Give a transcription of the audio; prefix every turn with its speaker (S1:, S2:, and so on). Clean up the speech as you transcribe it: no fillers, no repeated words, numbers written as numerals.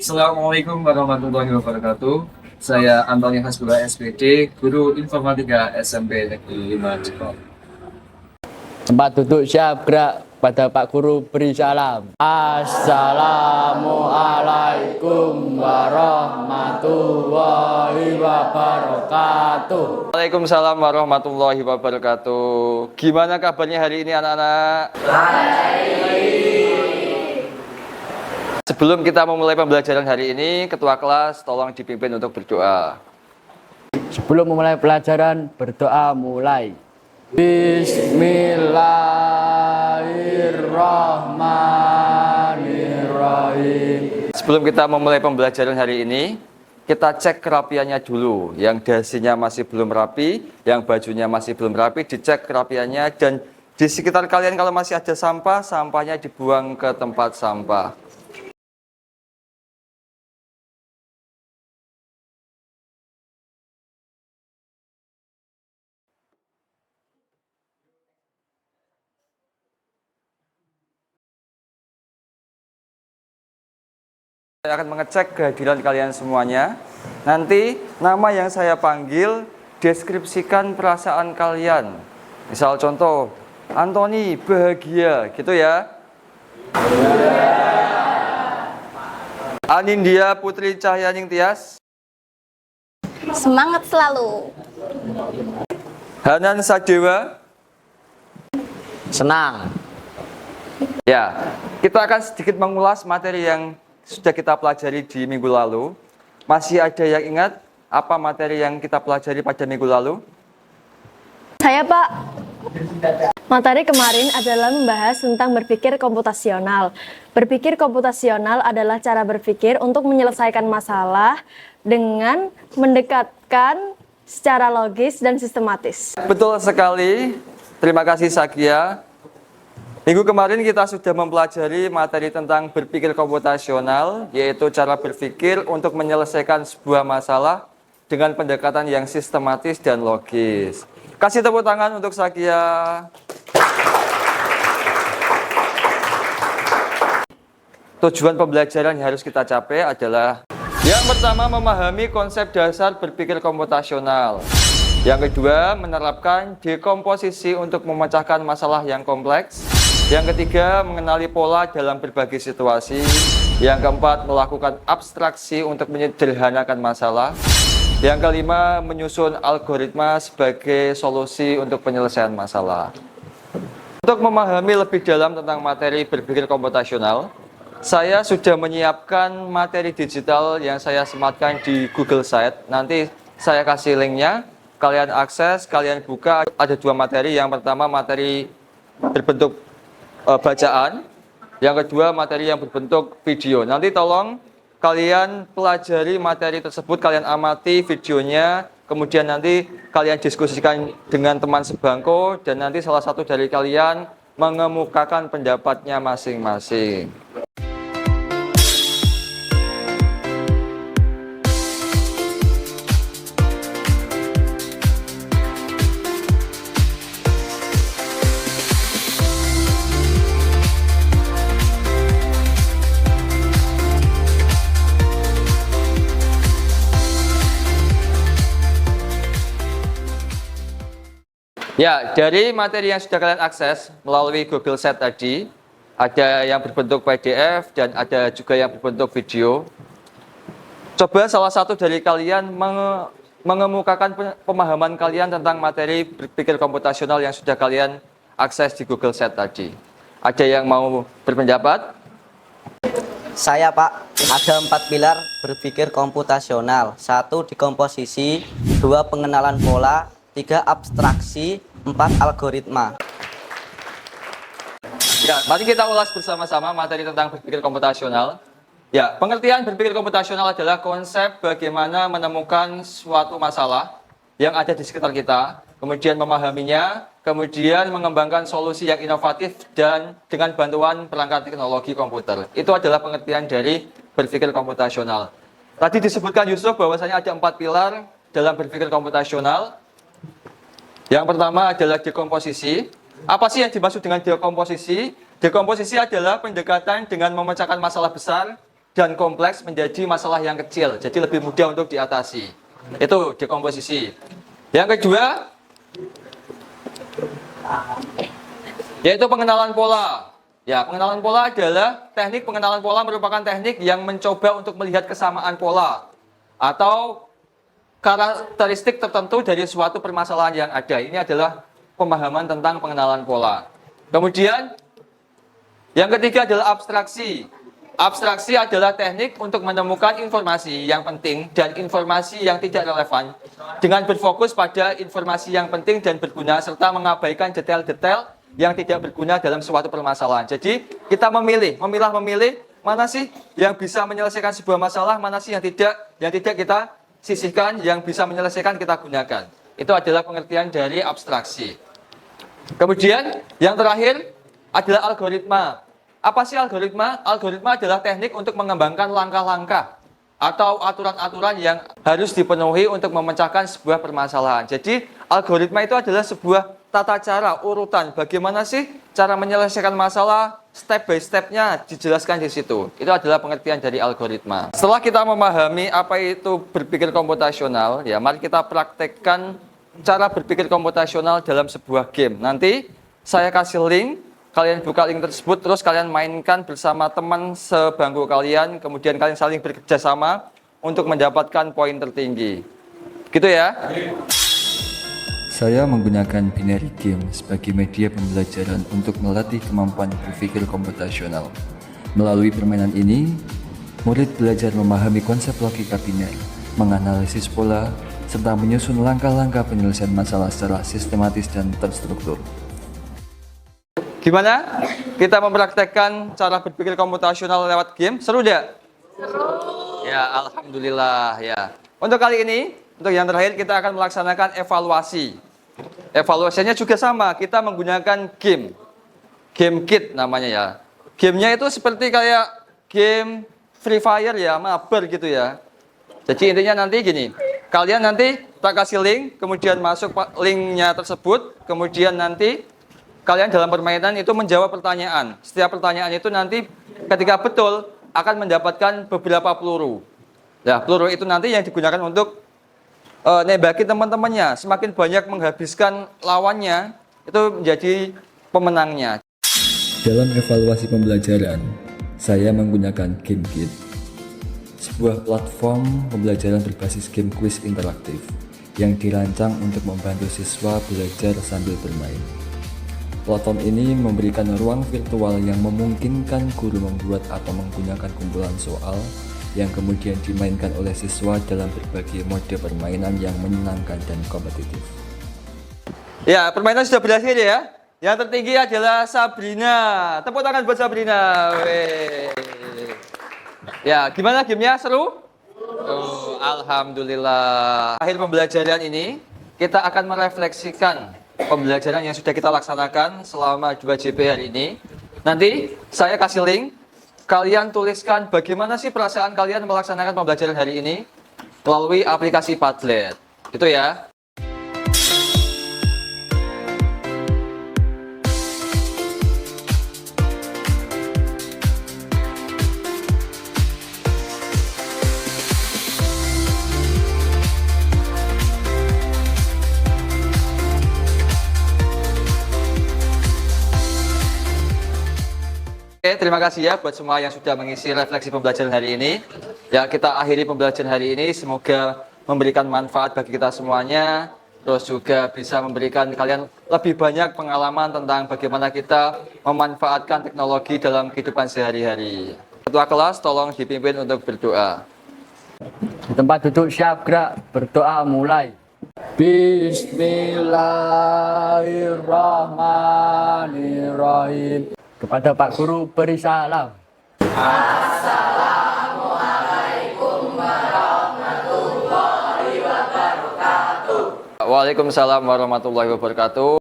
S1: Assalamualaikum warahmatullahi wabarakatuh. Saya Antoni Hasbullah SPD, Guru Informatika SMP Negeri 5 Jepang.
S2: Tempat duduk siap, gerak. Pada Pak Guru beri salam. Assalamualaikum warahmatullahi wabarakatuh.
S1: Waalaikumsalam warahmatullahi wabarakatuh. Gimana kabarnya hari ini anak-anak? Sebelum kita memulai pembelajaran hari ini, Ketua kelas tolong dipimpin untuk berdoa.
S2: Sebelum memulai pelajaran, berdoa mulai. Bismillahirrahmanirrahim.
S1: Sebelum kita memulai pembelajaran hari ini, kita cek kerapiannya dulu. Yang dasinya masih belum rapi, yang bajunya masih belum rapi, dicek kerapiannya. Dan di sekitar kalian kalau masih ada sampah, sampahnya dibuang ke tempat sampah. Saya akan mengecek kehadiran kalian semuanya. Nanti nama yang saya panggil, deskripsikan perasaan kalian. Misal contoh, Antoni bahagia, gitu ya. Anindya Putri Cahyaning Tias.
S3: Semangat selalu.
S1: Hanan Sadewa.
S2: Senang.
S1: Ya, kita akan sedikit mengulas materi yang sudah kita pelajari di minggu lalu. Masih ada yang ingat apa materi yang kita pelajari pada minggu lalu?
S3: Saya, Pak. Materi kemarin adalah membahas tentang berpikir komputasional. Berpikir komputasional adalah cara berpikir untuk menyelesaikan masalah dengan mendekatkan secara logis dan sistematis.
S1: Betul sekali. Terima kasih Sakia. Minggu kemarin kita sudah mempelajari materi tentang berpikir komputasional, yaitu cara berpikir untuk menyelesaikan sebuah masalah dengan pendekatan yang sistematis dan logis. Kasih tepuk tangan untuk Sakia. Tujuan pembelajaran yang harus kita capai adalah yang pertama, memahami konsep dasar berpikir komputasional. Yang kedua, menerapkan dekomposisi untuk memecahkan masalah yang kompleks. Yang ketiga, mengenali pola dalam berbagai situasi. Yang keempat, melakukan abstraksi untuk menyederhanakan masalah. Yang kelima, menyusun algoritma sebagai solusi untuk penyelesaian masalah. Untuk memahami lebih dalam tentang materi berpikir komputasional, saya sudah menyiapkan materi digital yang saya sematkan di Google Site. Nanti saya kasih linknya, kalian akses, kalian buka. Ada dua materi. Yang pertama, materi berbentuk bacaan, yang kedua materi yang berbentuk video. Nanti tolong kalian pelajari materi tersebut, kalian amati videonya, kemudian nanti kalian diskusikan dengan teman sebangku, dan nanti salah satu dari kalian mengemukakan pendapatnya masing-masing. Ya, dari materi yang sudah kalian akses melalui Google Site tadi, ada yang berbentuk PDF dan ada juga yang berbentuk video. Coba salah satu dari kalian mengemukakan pemahaman kalian tentang materi berpikir komputasional yang sudah kalian akses di Google Site tadi. Ada yang mau berpendapat?
S4: Saya, Pak, ada 4 pilar berpikir komputasional. 1. Dekomposisi, 2. Pengenalan pola, 3. Abstraksi, 4. Algoritma.
S1: Ya, mari kita ulas bersama-sama materi tentang berpikir komputasional. Ya, pengertian berpikir komputasional adalah konsep bagaimana menemukan suatu masalah yang ada di sekitar kita, kemudian memahaminya, kemudian mengembangkan solusi yang inovatif dan dengan bantuan perangkat teknologi komputer. Itu adalah pengertian dari berpikir komputasional. Tadi disebutkan Yusuf bahwasanya ada 4 pilar dalam berpikir komputasional. Yang pertama adalah dekomposisi. Apa sih yang dimaksud dengan dekomposisi? Dekomposisi adalah pendekatan dengan memecahkan masalah besar dan kompleks menjadi masalah yang kecil, jadi lebih mudah untuk diatasi. Itu dekomposisi. Yang kedua, yaitu pengenalan pola. Ya, pengenalan pola adalah teknik pengenalan pola merupakan teknik yang mencoba untuk melihat kesamaan pola atau karakteristik tertentu dari suatu permasalahan yang ada. Ini adalah pemahaman tentang pengenalan pola. Kemudian, yang ketiga adalah abstraksi. Abstraksi adalah teknik untuk menemukan informasi yang penting dan informasi yang tidak relevan dengan berfokus pada informasi yang penting dan berguna serta mengabaikan detail-detail yang tidak berguna dalam suatu permasalahan. Jadi kita memilih mana sih yang bisa menyelesaikan sebuah masalah, mana sih yang tidak kita sisihkan, yang bisa menyelesaikan kita gunakan. Itu adalah pengertian dari abstraksi. Kemudian yang terakhir adalah algoritma. Apa sih algoritma? Algoritma adalah teknik untuk mengembangkan langkah-langkah atau aturan-aturan yang harus dipenuhi untuk memecahkan sebuah permasalahan. Jadi, algoritma itu adalah sebuah tata cara, urutan. Bagaimana sih cara menyelesaikan masalah, step by step-nya dijelaskan di situ. Itu adalah pengertian dari algoritma. Setelah kita memahami apa itu berpikir komputasional, ya mari kita praktekkan cara berpikir komputasional dalam sebuah game. Nanti saya kasih link. Kalian buka link tersebut, terus kalian mainkan bersama teman sebangku kalian, kemudian kalian saling bekerja sama untuk mendapatkan poin tertinggi. Gitu ya?
S5: Saya menggunakan binary game sebagai media pembelajaran untuk melatih kemampuan berpikir komputasional. Melalui permainan ini, murid belajar memahami konsep logika biner, menganalisis pola, serta menyusun langkah-langkah penyelesaian masalah secara sistematis dan terstruktur.
S1: Gimana? Kita mempraktekkan cara berpikir komputasional lewat game. Seru tidak? Seru. Ya, alhamdulillah ya. Untuk kali ini, untuk yang terakhir kita akan melaksanakan evaluasi. Evaluasinya juga sama, kita menggunakan game. Game kit namanya ya. Gamenya itu seperti kayak game Free Fire ya, mabar gitu ya. Jadi intinya nanti gini, kalian nanti tak kasih link, kemudian masuk linknya tersebut, kemudian nanti kalian dalam permainan itu menjawab pertanyaan. Setiap pertanyaan itu nanti ketika betul akan mendapatkan beberapa peluru. Nah, peluru itu nanti yang digunakan untuk nembaki teman-temannya. Semakin banyak menghabiskan lawannya, itu menjadi pemenangnya.
S5: Dalam evaluasi pembelajaran, saya menggunakan GameKit, sebuah platform pembelajaran berbasis game quiz interaktif yang dirancang untuk membantu siswa belajar sambil bermain. Platform ini memberikan ruang virtual yang memungkinkan guru membuat atau menggunakan kumpulan soal yang kemudian dimainkan oleh siswa dalam berbagai mode permainan yang menyenangkan dan kompetitif.
S1: Ya, permainan sudah berakhir ya. Yang tertinggi adalah Sabrina. Tepuk tangan buat Sabrina. Weh. Ya, gimana gamenya? Seru? Oh, alhamdulillah. Akhir pembelajaran ini, kita akan merefleksikan pembelajaran yang sudah kita laksanakan selama 2 JP hari ini. Nanti saya kasih link, kalian tuliskan bagaimana sih perasaan kalian melaksanakan pembelajaran hari ini melalui aplikasi Padlet. Itu ya. Oke, terima kasih ya buat semua yang sudah mengisi refleksi pembelajaran hari ini. Ya, kita akhiri pembelajaran hari ini. Semoga memberikan manfaat bagi kita semuanya. Terus juga bisa memberikan kalian lebih banyak pengalaman tentang bagaimana kita memanfaatkan teknologi dalam kehidupan sehari-hari. Ketua kelas, tolong dipimpin untuk berdoa.
S2: Di tempat duduk siap, gerak, berdoa mulai. Bismillahirrahmanirrahim. Kepada Pak Guru beri salam.
S3: Assalamualaikum warahmatullahi wabarakatuh.
S1: Waalaikumsalam warahmatullahi wabarakatuh.